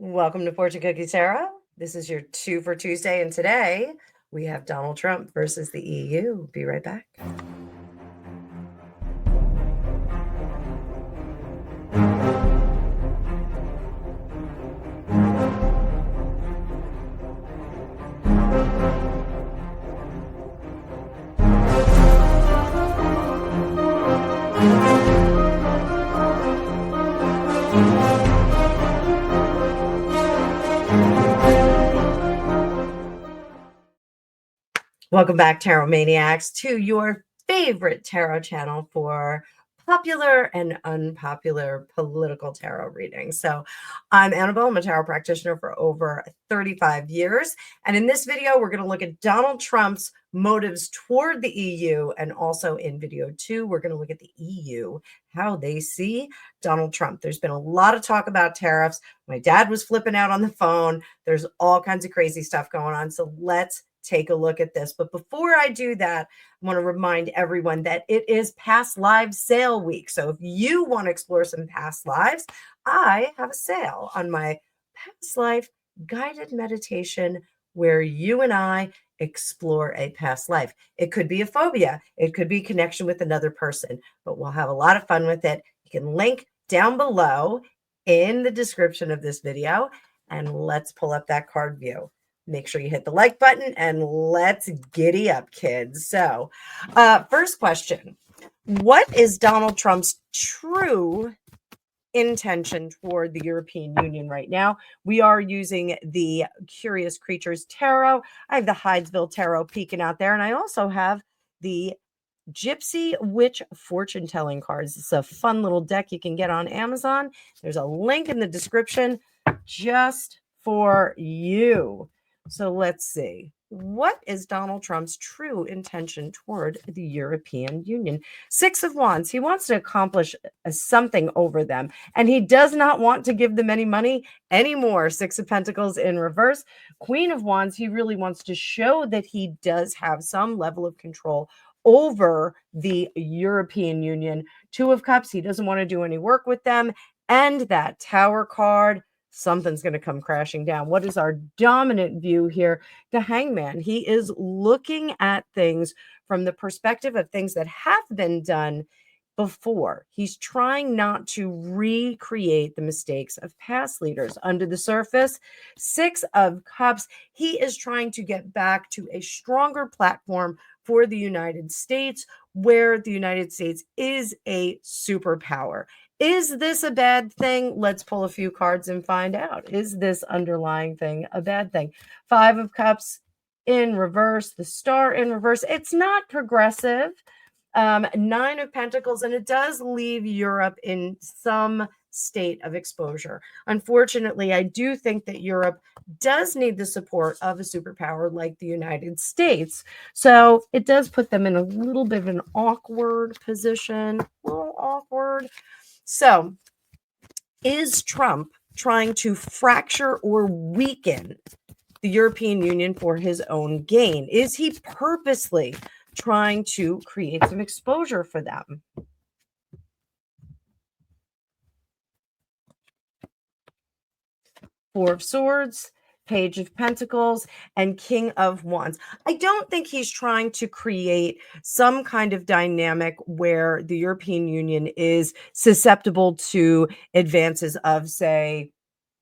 Welcome to Fortune Cookie Tarot. This is your 2 for Tuesday, and today we have Donald Trump versus the EU. Be right back. Welcome back, Tarot Maniacs, to your favorite tarot channel for popular and unpopular political tarot readings. So I'm Annabelle. I'm a tarot practitioner for over 35 years. And in this video, we're going to look at Donald Trump's motives toward the EU. And also in video 2, we're going to look at the EU, how they see Donald Trump. There's been a lot of talk about tariffs. My dad was flipping out on the phone. There's all kinds of crazy stuff going on. So let's take a look at this. But before I do that, I want to remind everyone that it is past lives sale week. So if you want to explore some past lives, I have a sale on my past life guided meditation where you and I explore a past life. It could be a phobia. It could be connection with another person, but we'll have a lot of fun with it. You can link down below in the description of this video, and let's pull up that card view. Make sure you hit the like button and let's giddy up, kids. So first question, what is Donald Trump's true intention toward the European Union right now? We are using the Curious Creatures Tarot. I have the Hydesville Tarot peeking out there, and I also have the Gypsy Witch fortune telling cards. It's a fun little deck you can get on Amazon. There's a link in the description just for you. So let's see. What is Donald Trump's true intention toward the European Union? 6 of Wands. He wants to accomplish something over them, and he does not want to give them any money anymore. 6 of Pentacles in reverse. Queen of Wands. He really wants to show that he does have some level of control over the European Union. 2 of Cups. He doesn't want to do any work with them. And that Tower card. Something's going to come crashing down. What is our dominant view here? The Hangman. He is looking at things from the perspective of things that have been done before. He's trying not to recreate the mistakes of past leaders. Under the surface, 6 of Cups. He is trying to get back to a stronger platform for the United States, where the United States is a superpower. Is this a bad thing? Let's pull a few cards and find out. Is this underlying thing a bad thing? 5 of Cups in reverse, the Star in reverse. It's not progressive. 9 of Pentacles, and it does leave Europe in some state of exposure. Unfortunately, I do think that Europe does need the support of a superpower like the United States. So it does put them in a little bit of an awkward position, a little awkward. So, is Trump trying to fracture or weaken the European Union for his own gain? Is he purposely trying to create some exposure for them? Four of Swords, Page of Pentacles, and King of Wands. I don't think he's trying to create some kind of dynamic where the European Union is susceptible to advances of, say,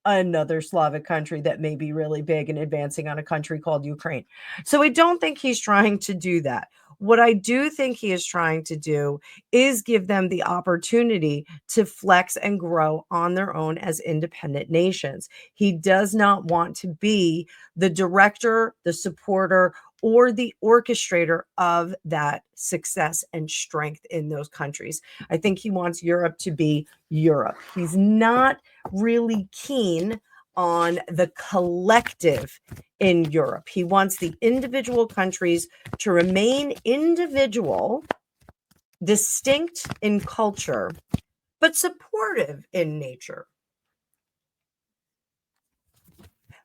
another Slavic country that may be really big and advancing on a country called Ukraine. So I don't think he's trying to do that. What I do think he is trying to do is give them the opportunity to flex and grow on their own as independent nations. He does not want to be the director, the supporter, or the orchestrator of that success and strength in those countries. I think he wants Europe to be Europe. He's not really keen on the collective in Europe. He wants the individual countries to remain individual, distinct in culture, but supportive in nature.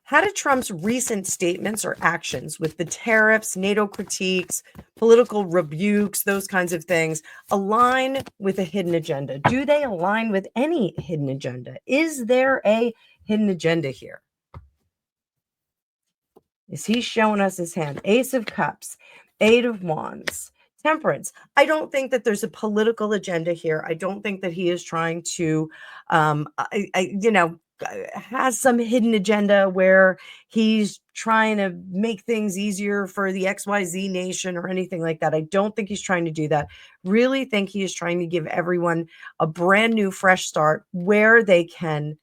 How do Trump's recent statements or actions with the tariffs, NATO critiques, political rebukes, those kinds of things align with a hidden agenda? Do they align with any hidden agenda? Is there a hidden agenda here? Is he showing us his hand? Ace of Cups, Eight of Wands, Temperance. I don't think that there's a political agenda here. I don't think that he is trying to, has some hidden agenda where he's trying to make things easier for the XYZ nation or anything like that. I don't think he's trying to do that. Really think he is trying to give everyone a brand new, fresh start where they can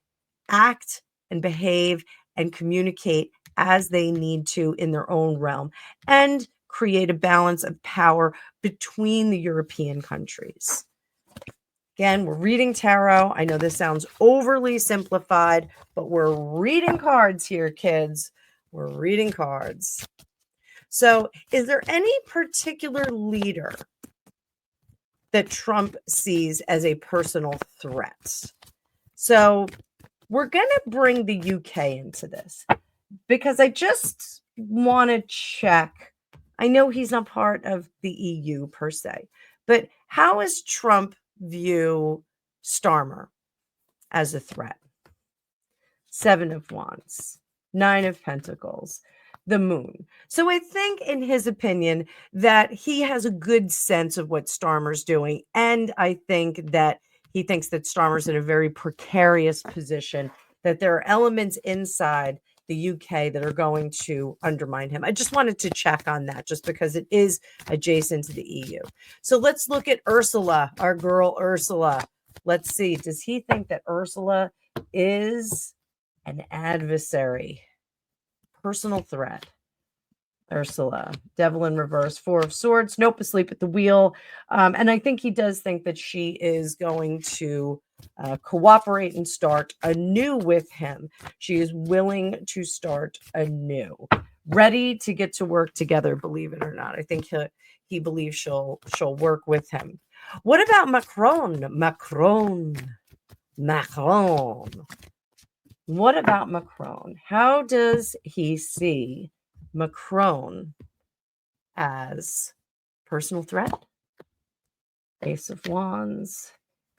act and behave and communicate as they need to in their own realm and create a balance of power between the European countries. Again, we're reading tarot. I know this sounds overly simplified, but we're reading cards here, kids. We're reading cards. So, is there any particular leader that Trump sees as a personal threat? So, we're going to bring the UK into this because I just want to check. I know he's not part of the EU per se, but how does Trump view Starmer as a threat? Seven of Wands, Nine of Pentacles, the Moon. So I think in his opinion that he has a good sense of what Starmer's doing. And I think that he thinks that Starmer's in a very precarious position, that there are elements inside the UK that are going to undermine him. I just wanted to check on that just because it is adjacent to the EU. So let's look at Ursula, our girl Ursula. Let's see. Does he think that Ursula is an adversary? Personal threat. Ursula, Devil in reverse, Four of Swords. Nope, asleep at the wheel. And I think he does think that she is going to cooperate and start anew with him. She is willing to start anew, ready to get to work together. Believe it or not, I think he believes she'll work with him. What about Macron? Macron. What about Macron? How does he see Macron as personal threat? Ace of Wands,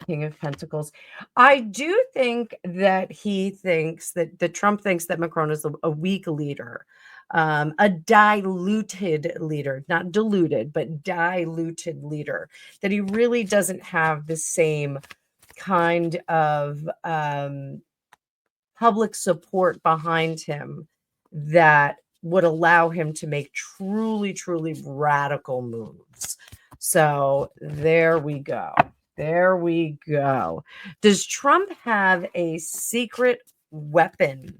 King of Pentacles. I do think that he thinks that Trump thinks that Macron is a weak leader, a diluted leader, not diluted, but diluted leader, that he really doesn't have the same kind of public support behind him that would allow him to make truly, truly radical moves. So there we go. There we go. Does Trump have a secret weapon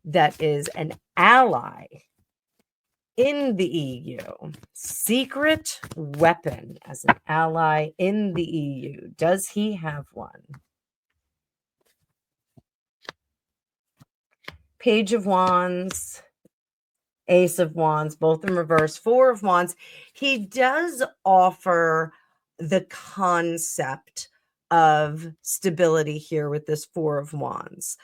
that is an ally in the EU? Secret weapon as an ally in the EU. Does he have one? Page of Wands, Ace of Wands, both in reverse, Four of Wands. He does offer the concept of stability here with this Four of Wands.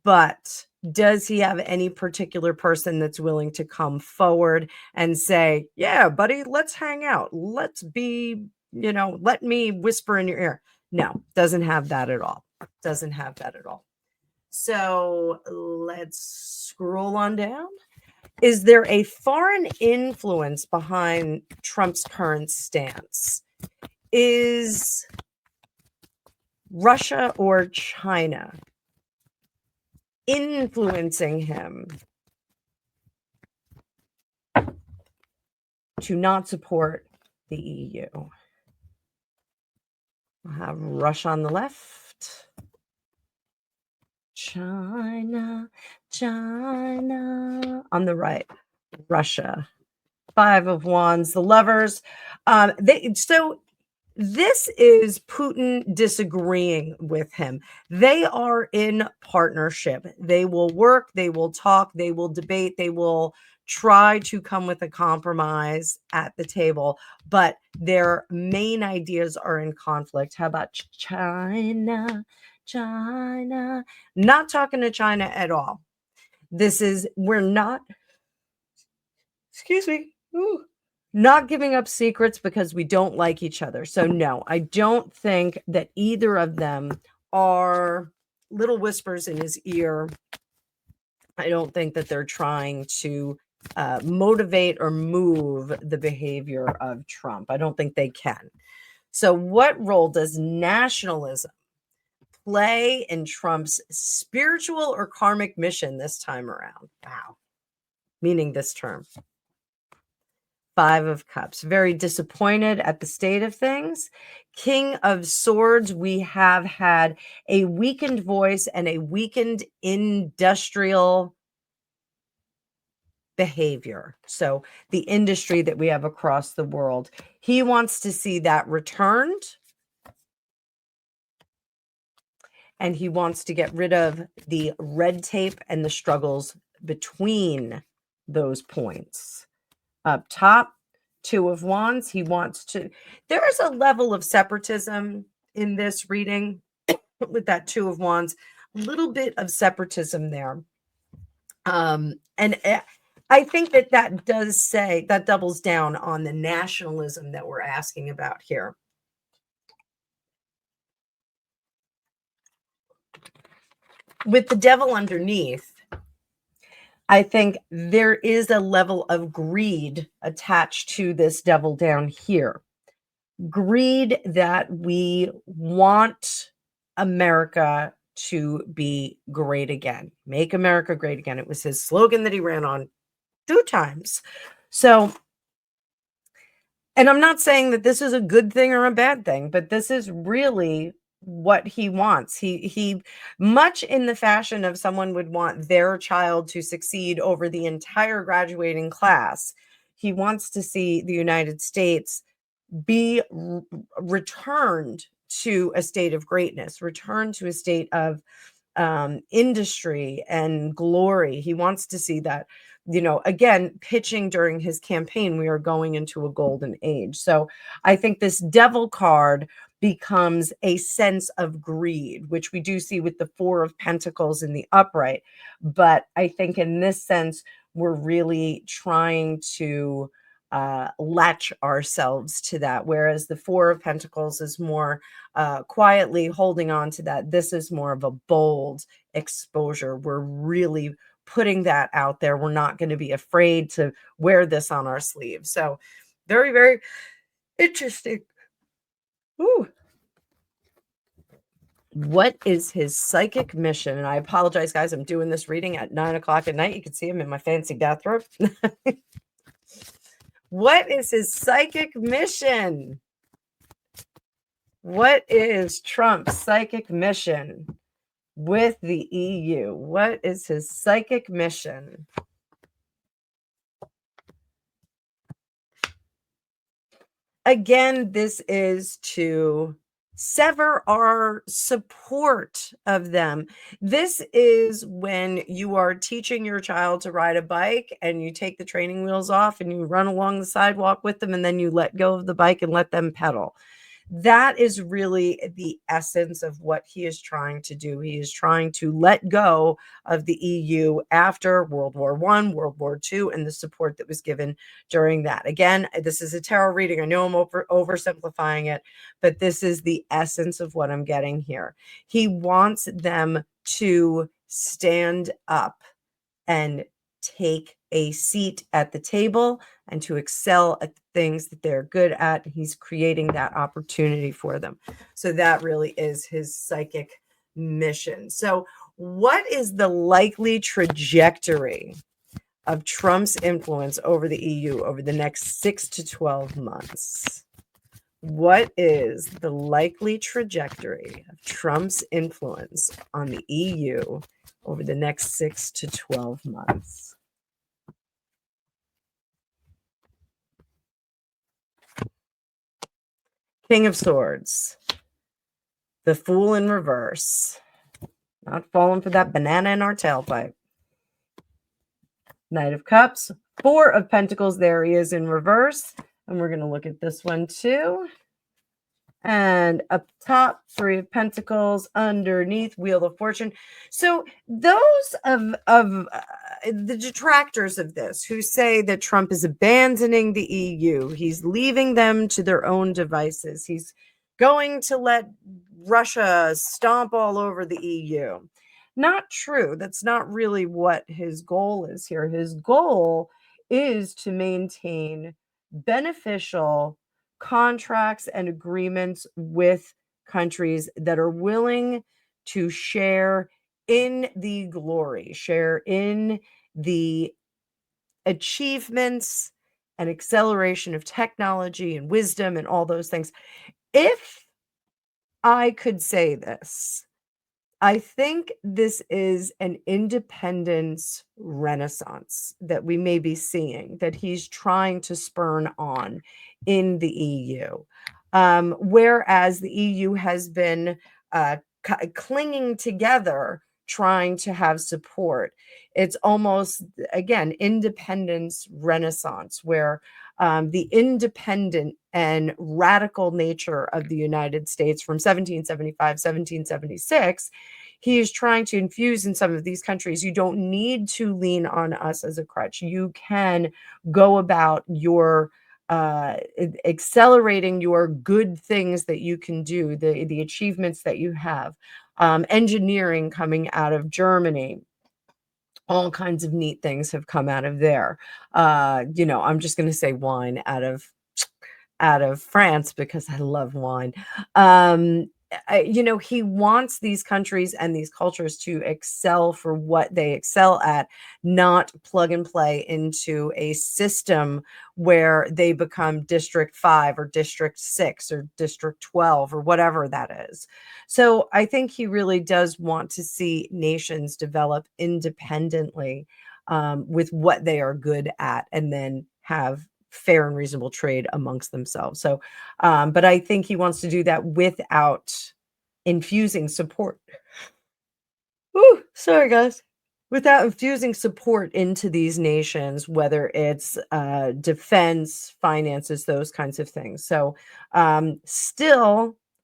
But does he have any particular person that's willing to come forward and say, yeah, buddy, let's hang out. Let's be, let me whisper in your ear. No, doesn't have that at all. Doesn't have that at all. So let's scroll on down. Is there a foreign influence behind Trump's current stance? Is Russia or China influencing him to not support the EU? I'll have Russia on the left. China on the right. Russia. Five of Wands, the Lovers. So this is Putin disagreeing with him. They are in partnership. They will work, they will talk, they will debate, they will try to come with a compromise at the table, but their main ideas are in conflict. How about China? Not talking to China at all. We're not, excuse me, not giving up secrets because we don't like each other. So no, I don't think that either of them are little whispers in his ear. I don't think that they're trying to motivate or move the behavior of Trump. I don't think they can. So what role does nationalism play in Trump's spiritual or karmic mission this time around? Wow. Meaning this term. 5 of Cups. Very disappointed at the state of things. King of Swords. We have had a weakened voice and a weakened industrial behavior. So the industry that we have across the world. He wants to see that returned. And he wants to get rid of the red tape and the struggles between those points. Up top, 2 of Wands. He wants to, there is a level of separatism in this reading with that 2 of Wands, a little bit of separatism there. And I think that does say, that doubles down on the nationalism that we're asking about here. With the devil underneath, I think there is a level of greed attached to this devil down here. Greed that we want America to be great again. Make America great again. It was his slogan that he ran on 2 times. So, and I'm not saying that this is a good thing or a bad thing, but this is really what he wants. He much in the fashion of someone would want their child to succeed over the entire graduating class. He wants to see the United States be returned to a state of greatness, returned to a state of industry and glory. He wants to see that, again, pitching during his campaign, we are going into a golden age. So I think this devil card becomes a sense of greed, which we do see with the 4 of Pentacles in the upright. But I think in this sense, we're really trying to latch ourselves to that, whereas the 4 of Pentacles is more quietly holding on to that. This is more of a bold exposure. We're really putting that out there. We're not going to be afraid to wear this on our sleeve. So very, very interesting. Ooh. What is his psychic mission? And I apologize, guys. I'm doing this reading at 9 o'clock at night. You can see him in my fancy bathrobe. What is his psychic mission? What is Trump's psychic mission with the EU? What is his psychic mission? Again, this is to sever our support of them. This is when you are teaching your child to ride a bike and you take the training wheels off and you run along the sidewalk with them and then you let go of the bike and let them pedal. That is really the essence of what he is trying to do. He is trying to let go of the EU after World War I, World War II, and the support that was given during that. Again, this is a tarot reading. I know I'm oversimplifying it, but this is the essence of what I'm getting here. He wants them to stand up and take a seat at the table and to excel at the things that they're good at. He's creating that opportunity for them. So that really is his psychic mission. So what is the likely trajectory of Trump's influence over the EU over the next 6 to 12 months? What is the likely trajectory of Trump's influence on the EU over the next 6 to 12 months? King of Swords. The Fool in reverse. Not falling for that banana in our tailpipe. Knight of Cups. 4 of Pentacles. There he is in reverse. And we're going to look at this one too. And up top, Three of Pentacles, underneath, Wheel of Fortune. So those of the detractors of this who say that Trump is abandoning the EU, he's leaving them to their own devices, he's going to let Russia stomp all over the EU. Not true. That's not really what his goal is here. His goal is to maintain beneficial contracts and agreements with countries that are willing to share in the glory, share in the achievements and acceleration of technology and wisdom and all those things. If I could say this, I think this is an independence renaissance that we may be seeing, that he's trying to spurn on in the EU. Whereas the EU has been clinging together, trying to have support. It's almost, again, independence renaissance, where the independent and radical nature of the United States from 1775, 1776, he is trying to infuse in some of these countries. You don't need to lean on us as a crutch. You can go about your accelerating your good things that you can do, the achievements that you have. Engineering coming out of Germany, all kinds of neat things have come out of there. I'm just going to say wine out of France because I love wine. He wants these countries and these cultures to excel for what they excel at, not plug and play into a system where they become District 5 or District 6 or District 12 or whatever that is. So I think he really does want to see nations develop independently with what they are good at, and then have fair and reasonable trade amongst themselves. So, but I think he wants to do that without infusing support. Ooh, sorry, guys. Without infusing support into these nations, whether it's defense, finances, those kinds of things. So,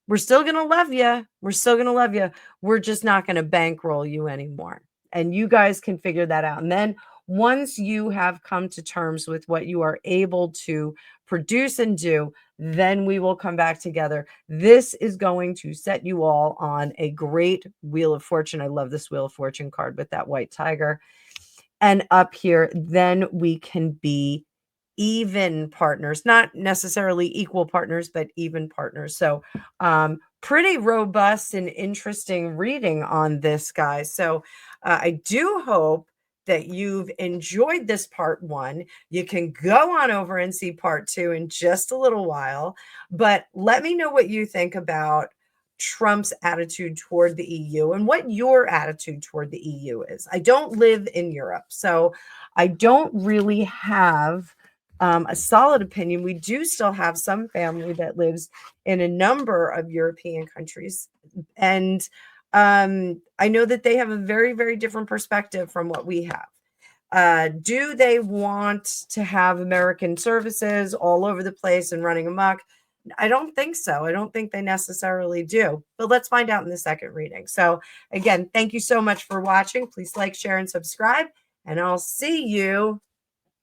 we're still going to love you. We're still going to love you. We're just not going to bankroll you anymore. And you guys can figure that out. And then once you have come to terms with what you are able to produce and do, then we will come back together. This is going to set you all on a great Wheel of Fortune. I love this Wheel of Fortune card with that white tiger. And up here, then we can be even partners, not necessarily equal partners, but even partners. So pretty robust and interesting reading on this, guys. So I do hope that you've enjoyed this part one. You can go on over and see part two in just a little while, but let me know what you think about Trump's attitude toward the EU and what your attitude toward the EU is. I don't live in Europe, so I don't really have a solid opinion. We do still have some family that lives in a number of European countries. And I know that they have a very, very different perspective from what we have. Do they want to have American services all over the place and running amok? I don't think so. I don't think they necessarily do. But let's find out in the second reading. So again, thank you so much for watching. Please like, share, and subscribe. And I'll see you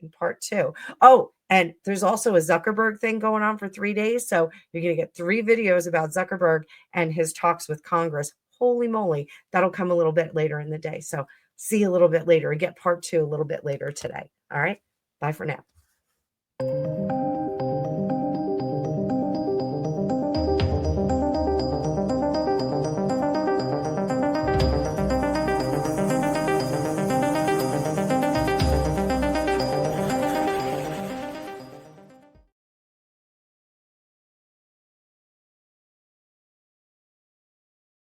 in part two. Oh, and there's also a Zuckerberg thing going on for 3 days. So you're going to get 3 videos about Zuckerberg and his talks with Congress. Holy moly. That'll come a little bit later in the day. So see you a little bit later and get part two a little bit later today. All right. Bye for now.